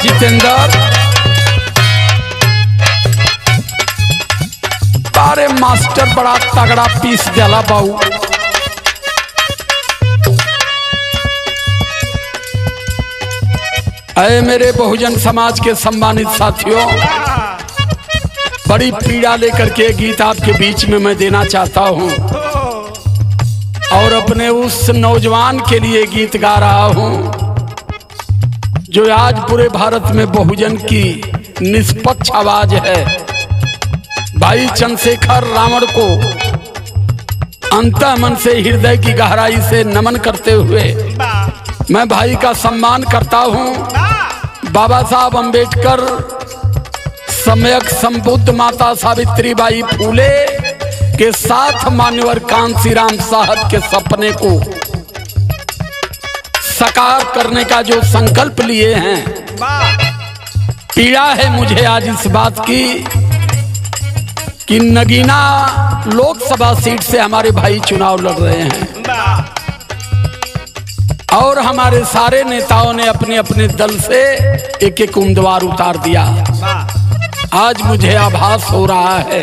जितेंद्र, तारे मास्टर बड़ा तगड़ा पीस दिला बाऊ। अरे मेरे बहुजन समाज के सम्मानित साथियों, बड़ी पीड़ा लेकर के गीत आपके बीच में मैं देना चाहता हूं और अपने उस नौजवान के लिए गीत गा रहा हूं जो आज पूरे भारत में बहुजन की निष्पक्ष आवाज है। भाई चंद्रशेखर रावण को अंतः मन से हृदय की गहराई से नमन करते हुए मैं भाई का सम्मान करता हूं। बाबा साहब अंबेडकर, सम्यक संबुद्ध माता सावित्रीबाई फूले के साथ मान्यवर कांशीराम साहब के सपने को साकार करने का जो संकल्प लिए हैं, पीड़ा है मुझे आज इस बात की कि नगीना लोकसभा सीट से हमारे भाई चुनाव लड़ रहे हैं और हमारे सारे नेताओं ने अपने अपने दल से एक एक उम्मीदवार उतार दिया। आज मुझे आभास हो रहा है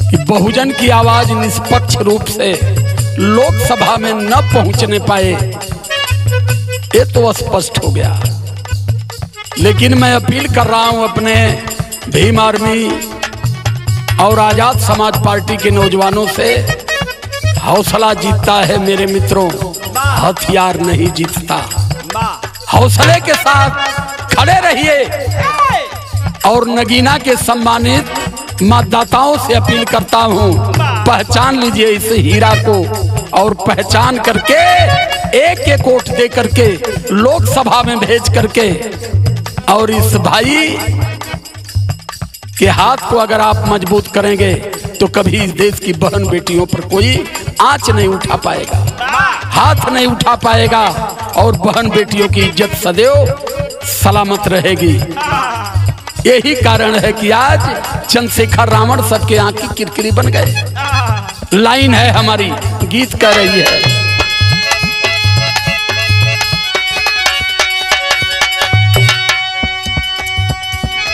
कि बहुजन की आवाज निष्पक्ष रूप से लोकसभा में न पहुंचने पाए, ये तो स्पष्ट हो गया। लेकिन मैं अपील कर रहा हूं अपने भीम आर्मी और आजाद समाज पार्टी के नौजवानों से, हौसला जीतता है मेरे मित्रों, हथियार नहीं जीतता। हौसले के साथ खड़े रहिए और नगीना के सम्मानित मतदाताओं से अपील करता हूं, पहचान लीजिए इस हीरा को और पहचान करके एक एक वोट दे करके लोकसभा में भेज करके और इस भाई के हाथ को अगर आप मजबूत करेंगे तो कभी इस देश की बहन बेटियों पर कोई आंच नहीं उठा पाएगा, हाथ नहीं उठा पाएगा और बहन बेटियों की इज्जत सदैव सलामत रहेगी। यही कारण है कि आज चंद्रशेखर रावण सबके आंखी किरकिरी बन गए। लाइन है हमारी, गीत कह रही है,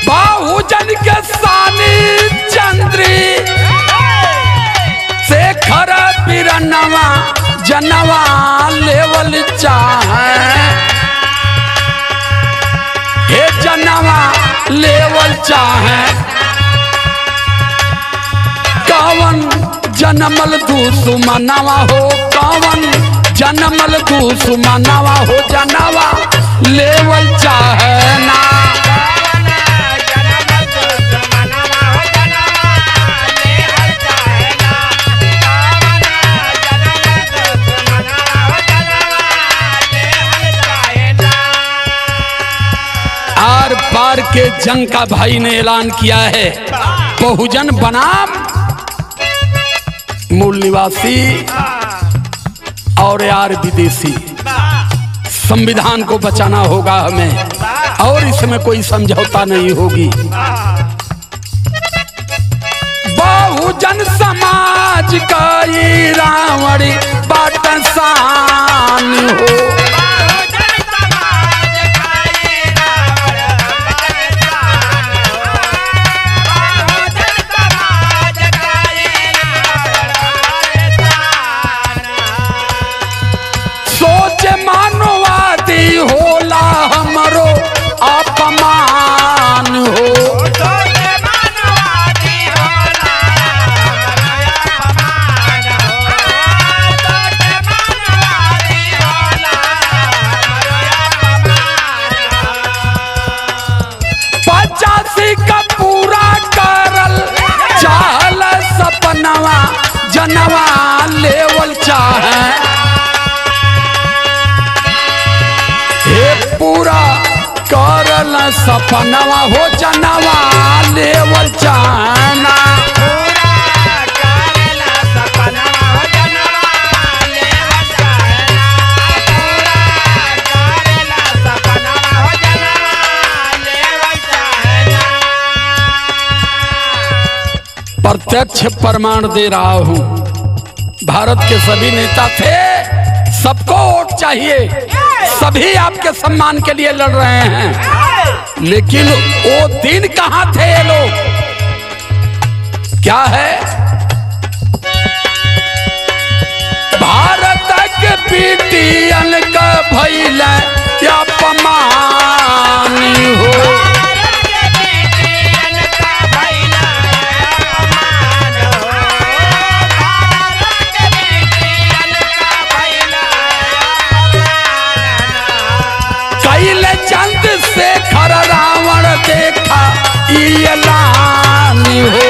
बहुजन के सानी चंद्री शेखर बिरनवा जनवा लेवल चाहे, हे जनवा लेवल चाहे, कौन जनमल दुश्मनवा हो, कौन जनमल दुश्मनवा हो, जनवा लेवल चाहे ना। आर पार के जंग का भाई ने ऐलान किया है, बहुजन बनाम मूल निवासी और यार विदेशी। संविधान को बचाना होगा हमें और इसमें कोई समझौता नहीं होगी। बहुजन समाज का ये रावण बाटसान हो, मानवादी होला हमरो अपमान हो, पचासी का पूरा करल चाहल सपनवा जनवा लेवल चाहे, पूरा करल सपनवा हो जनवा लेवल चाहना। प्रत्यक्ष प्रमाण दे रहा हूं, भारत के सभी नेता थे, सबको वोट चाहिए, सभी आपके सम्मान के लिए लड़ रहे हैं। लेकिन वो दिन कहां थे ये लोग? क्या है? भारत के बेटियन का भइल या अपमान हो। चंद्रशेखर रावण देखा ऐलान हो।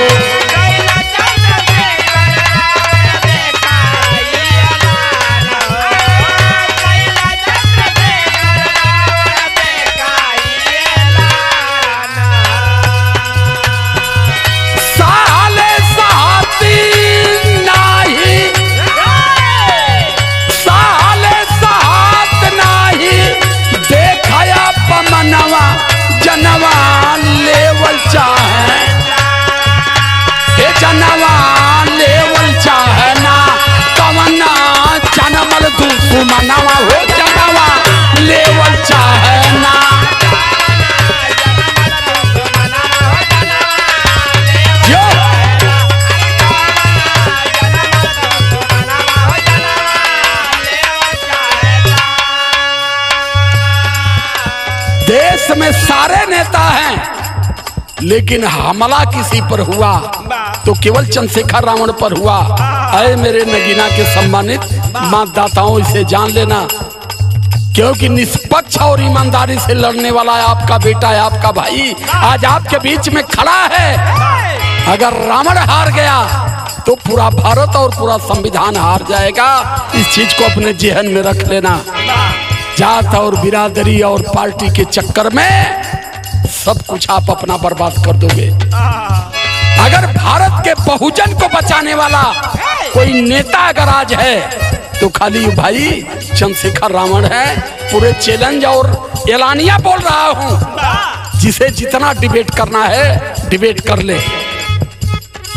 साले सहाती नाही, साले सहात नाही देखया पमनवा जनवा लेवल चाहे, हे जनवा लेवल चाहे ना कवना जनमल दुश्मनवा हो, जनवा लेवल चाहे ना। देश में सारे नेता हैं, लेकिन हमला किसी पर हुआ तो केवल चंद्रशेखर रावण पर हुआ। अरे मेरे नगीना के सम्मानित मतदाताओं, इसे जान लेना, क्योंकि निष्पक्ष और ईमानदारी से लड़ने वाला आपका बेटा है, आपका भाई आज आपके बीच में खड़ा है। अगर रावण हार गया तो पूरा भारत और पूरा संविधान हार जाएगा। इस चीज को अपने जेहन में रख लेना। जात और बिरादरी और पार्टी के चक्कर में सब कुछ आप अपना बर्बाद कर दोगे। अगर भारत के बहुजन को बचाने वाला कोई नेता अगर आज है तो खाली भाई चंद्रशेखर रावण है। पूरे चैलेंज और एलानिया बोल रहा हूं, जिसे जितना डिबेट करना है डिबेट कर ले।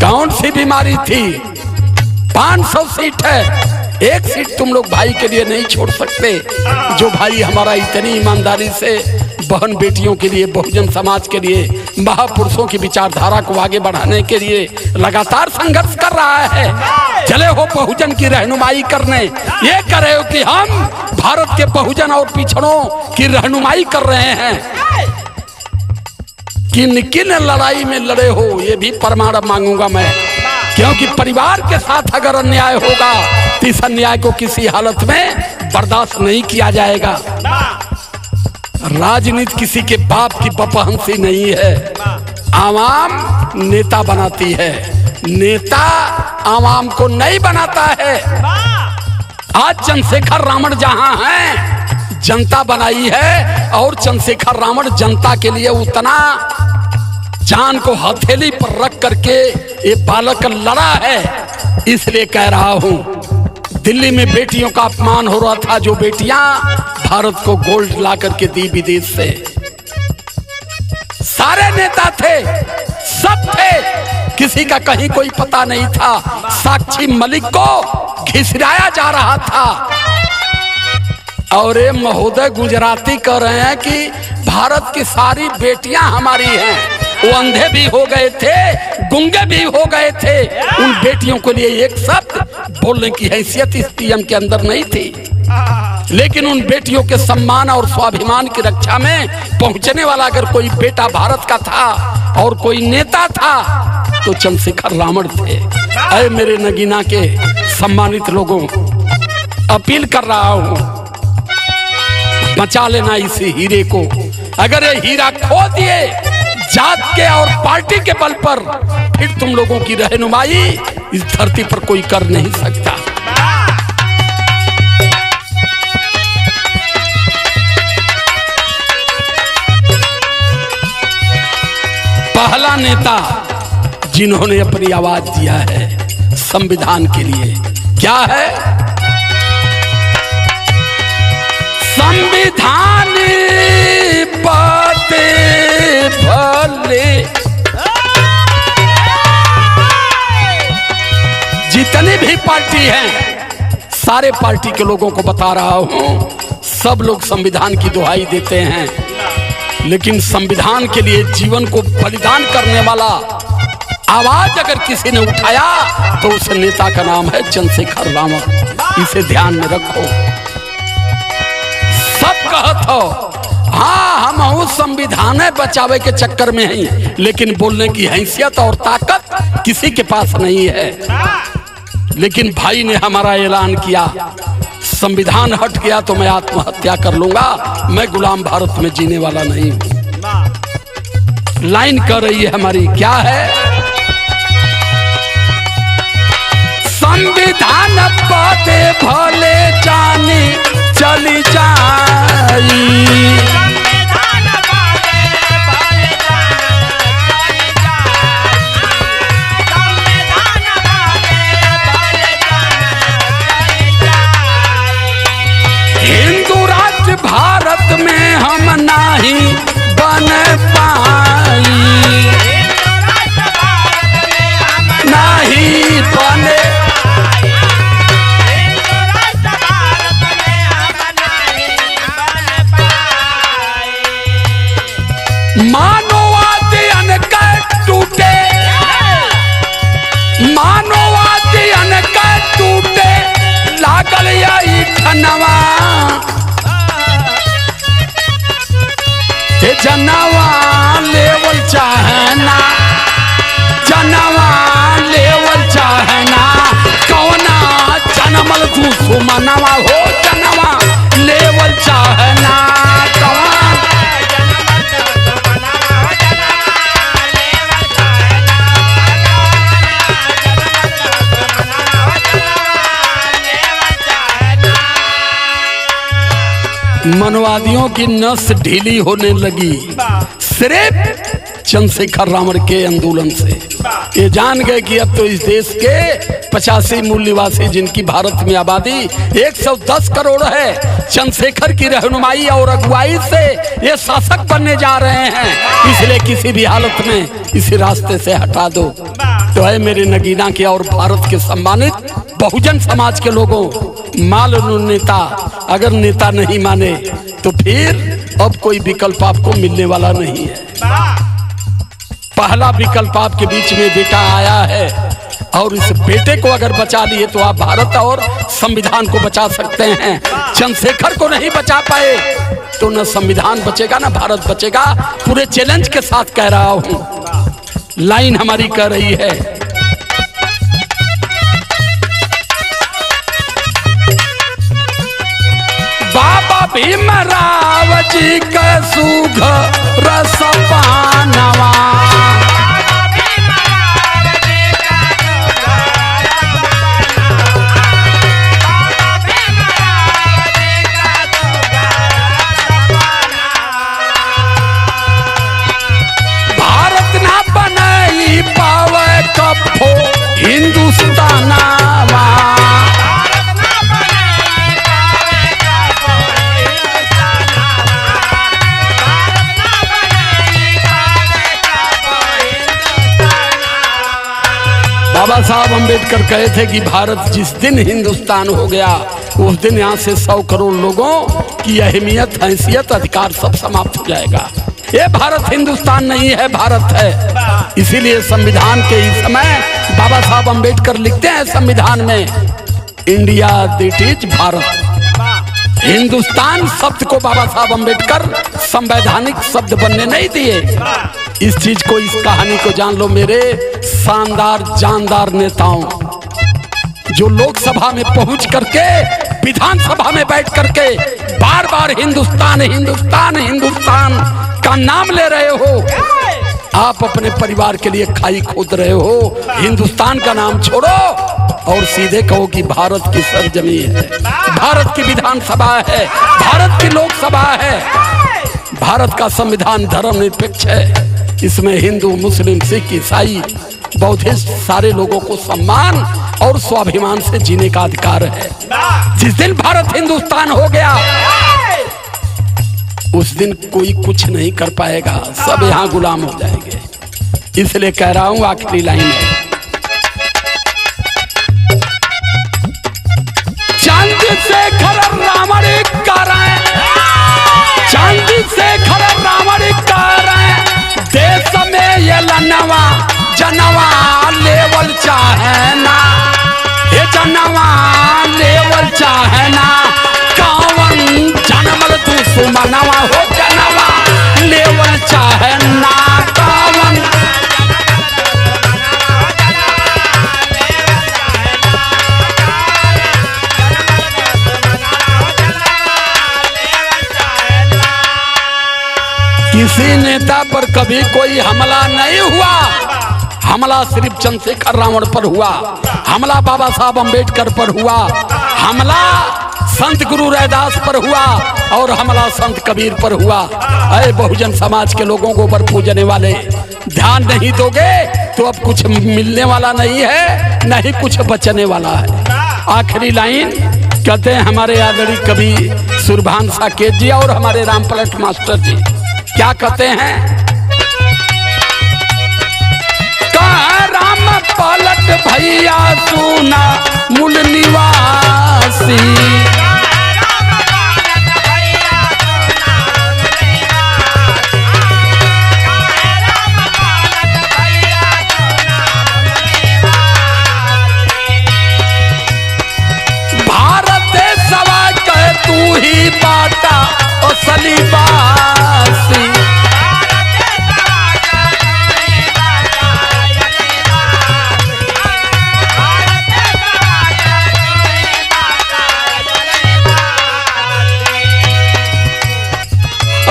कौन सी बीमारी थी? 500 सीट है, एक सीट तुम लोग भाई के लिए नहीं छोड़ सकते। जो भाई हमारा इतनी ईमानदारी से बहन बेटियों के लिए, बहुजन समाज के लिए, महापुरुषों की विचारधारा को आगे बढ़ाने के लिए लगातार संघर्ष कर रहा है। चले हो बहुजन की रहनुमाई करने, ये कर रहे हो कि हम भारत के बहुजन और पिछड़ों की रहनुमाई कर रहे हैं। किन किन लड़ाई में लड़े हो ये भी प्रमाण मांगूंगा मैं, क्योंकि परिवार के साथ अगर अन्याय होगा तो इस अन्याय को किसी हालत में बर्दाश्त नहीं किया जाएगा। राजनीति किसी के बाप की बपहंसी नहीं है, आवाम नेता बनाती है, नेता आवाम को नहीं बनाता है। आज चंद्रशेखर रावण जहां है जनता बनाई है, और चंद्रशेखर रावण जनता के लिए उतना जान को हथेली पर रख करके ये बालक लड़ा है। इसलिए कह रहा हूं, दिल्ली में बेटियों का अपमान हो रहा था, जो बेटियां भारत को गोल्ड ला करके दी विदेश से। सारे नेता थे, सब थे, किसी का कहीं कोई पता नहीं था। साक्षी मलिक को घिसराया जा रहा था, और ये महोदय गुजराती कह रहे हैं कि भारत की सारी बेटियां हमारी हैं। वो अंधे भी हो गए थे, गूंगे भी हो गए थे, उन बेटियों के लिए एक शब्द बोलने की हैसियत इस पीएम के अंदर नहीं थी। लेकिन उन बेटियों के सम्मान और स्वाभिमान की रक्षा में पहुंचने वाला अगर कोई बेटा भारत का था और कोई नेता था तो चंद्रशेखर रावण थे। अरे मेरे नगीना के सम्मानित लोगों, अपील कर रहा हूं, बचा लेना इस हीरे को। अगर ये हीरा खो दिए जात के और पार्टी के बल पर, फिर तुम लोगों की रहनुमाई इस धरती पर कोई कर नहीं सकता। पहला नेता जिन्होंने अपनी आवाज दिया है संविधान के लिए, क्या है? संविधान बातें भले, जितनी भी पार्टी हैं सारे पार्टी के लोगों को बता रहा हूं, सब लोग संविधान की दुहाई देते हैं, लेकिन संविधान के लिए जीवन को बलिदान करने वाला आवाज अगर किसी ने उठाया तो उस नेता का नाम है चंद्रशेखर रावण। इसे ध्यान में रखो। सब कहत हो हाँ हम उस संविधान बचावे के चक्कर में हैं, लेकिन बोलने की हैसियत और ताकत किसी के पास नहीं है। लेकिन भाई ने हमारा ऐलान किया, संविधान हट गया तो मैं आत्महत्या कर लूंगा, मैं गुलाम भारत में जीने वाला नहीं हूं। लाइन कर रही है हमारी, क्या है? संविधान पते भले जाने चली जाई, हिंदू राष्ट्र भारत में हम नहीं बन पाई, नहीं बने मानववादियन के टूटे, मानववादियन के टूटे लागल यही ठनवा, जनवा लेवल चाहना, जनवा लेवल चाहना, कौना जनमल तू सुमनवा हो, जनवा लेवल चाहना, मनवादियों की नस ढीली होने लगी सिर्फ चंद्रशेखर रावण के आंदोलन से। ये जान गए कि अब तो इस देश के 85 मूल निवासी जिनकी भारत में आबादी 110 करोड़ है, चंद्रशेखर की रहनुमाई और अगुवाई से ये शासक बनने जा रहे हैं, इसलिए किसी भी हालत में इसी रास्ते से हटा दो। तो है मेरे नगीना के और भारत के सम्मानित बहुजन समाज के लोगों, मान लो नेता, अगर नेता नहीं माने तो फिर अब कोई विकल्प आपको मिलने वाला नहीं है। पहला विकल्प आपके बीच में बेटा आया है और इस बेटे को अगर बचा लिए तो आप भारत और संविधान को बचा सकते हैं। चंद्रशेखर को नहीं बचा पाए तो न संविधान बचेगा न भारत बचेगा। पूरे चैलेंज के साथ कह रहा हूं। लाइन हमारी कह रही है, बाबा भीमराव जी का सुघर सपनवा, भारत ना बनाई पावे कभो हिंदुस्तानवा, बाबा साहब अम्बेडकर कहे थे कि भारत जिस दिन हिंदुस्तान हो गया उस दिन यहाँ से 100 करोड़ लोगों की अहमियत, हैसियत, अधिकार सब समाप्त हो जाएगा। ये भारत हिंदुस्तान नहीं है, भारत है। इसीलिए संविधान के इस समय बाबा साहब अम्बेडकर लिखते हैं संविधान में, India that is Bharat. Hindustan शब्द को बाबा साहब अम्बेडकर संवैधानिक शब्द बनने नहीं दिए। इस चीज को, इस कहानी को जान लो मेरे शानदार जानदार नेताओं, जो लोकसभा में पहुंच करके, विधानसभा में बैठ करके बार बार हिंदुस्तान हिंदुस्तान हिंदुस्तान का नाम ले रहे हो। आप अपने परिवार के लिए खाई खोद रहे हो। हिंदुस्तान का नाम छोड़ो और सीधे कहो कि भारत की सरजमी है, भारत की विधानसभा है, भारत की लोकसभा है। भारत का संविधान धर्मनिरपेक्ष है। इसमें हिंदू, मुस्लिम, सिख, ईसाई, बौद्धिस्ट सारे लोगों को सम्मान और स्वाभिमान से जीने का अधिकार है। जिस दिन भारत हिंदुस्तान हो गया उस दिन कोई कुछ नहीं कर पाएगा, सब यहाँ गुलाम हो जाएंगे। इसलिए कह रहा हूं, आखिरी लाइन है, चंद्रशेखर रावण करें, चंद्रशेखर रावण दुश्मनवा हो जनवा लेवल चाहे ना कावन। किसी नेता पर कभी कोई हमला नहीं हुआ। हमला सिर्फ चंद्रशेखर रावण पर हुआ, हमला बाबा साहब अम्बेडकर पर हुआ, हमला संत गुरु रैदास पर हुआ और हमला संत कबीर पर हुआ। अरे बहुजन समाज के लोगों को ऊपर पूजने वाले, ध्यान नहीं दोगे तो अब कुछ मिलने वाला नहीं है, नहीं कुछ बचने वाला है। आखिरी लाइन कहते हैं हमारे आदरणीय कवि सुरभान साकेत जी और हमारे राम पलट मास्टर जी, क्या कहते हैं? राम पलट भैया सुना मूल निवासी, भारत देशवा कह तू ही बाटा असली बासी।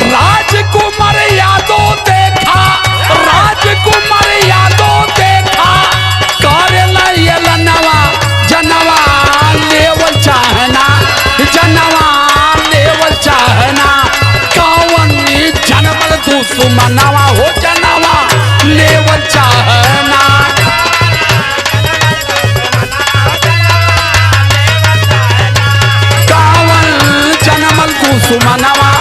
राजकुमार यादव देखा, राजकुमार यादव देखा करेला ये नवा जनवा लेवल चाहना, जनवा लेवल चाहना कौन जनमल दुश्मनवा हो जनवा लेवल चाहना। कौन जनमल दुश्मनवा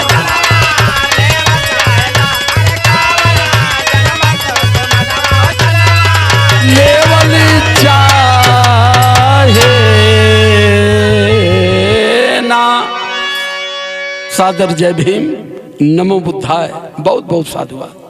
लेवल चाहे ना। सादर जय भीम, नमो बुद्धाय, बहुत बहुत साधुवाद।